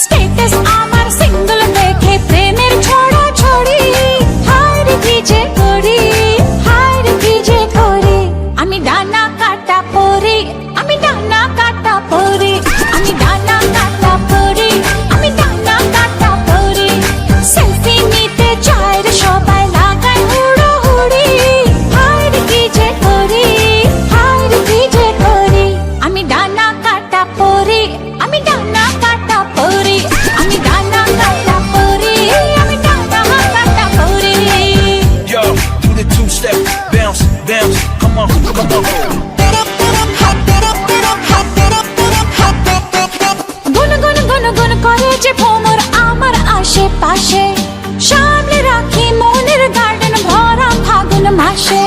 Status আমার single দেখে প্রেমের ছড়া ছড়ি, হায় রে কি যে করি, হায় রে কি যে করি। আমি ডানা কাটা পরি, আমি ডানা কাটা পরি, আমি ডানা কাটা পরি, আমি ডানা কাটা পরি। সেলফি নিতে চায় রে সবাই লাগায় হুড়োহুড়ি, হায় রে কি যে করি, হায় রে কি যে করি। আমি ডানা কাটা পরি, আমি ডানা কাটা পরি, আমি ডানা কাটা পরি, আমি ডানা কাটা পরি। Yo, do the two-step, bounce, bounce, come on, come on. গুন গুন গুন গুন করে যে ভ্রমর আমার আশেপাশে, সামলে রাখি মনের গার্ডেন ভরা ফাগুন মাসে।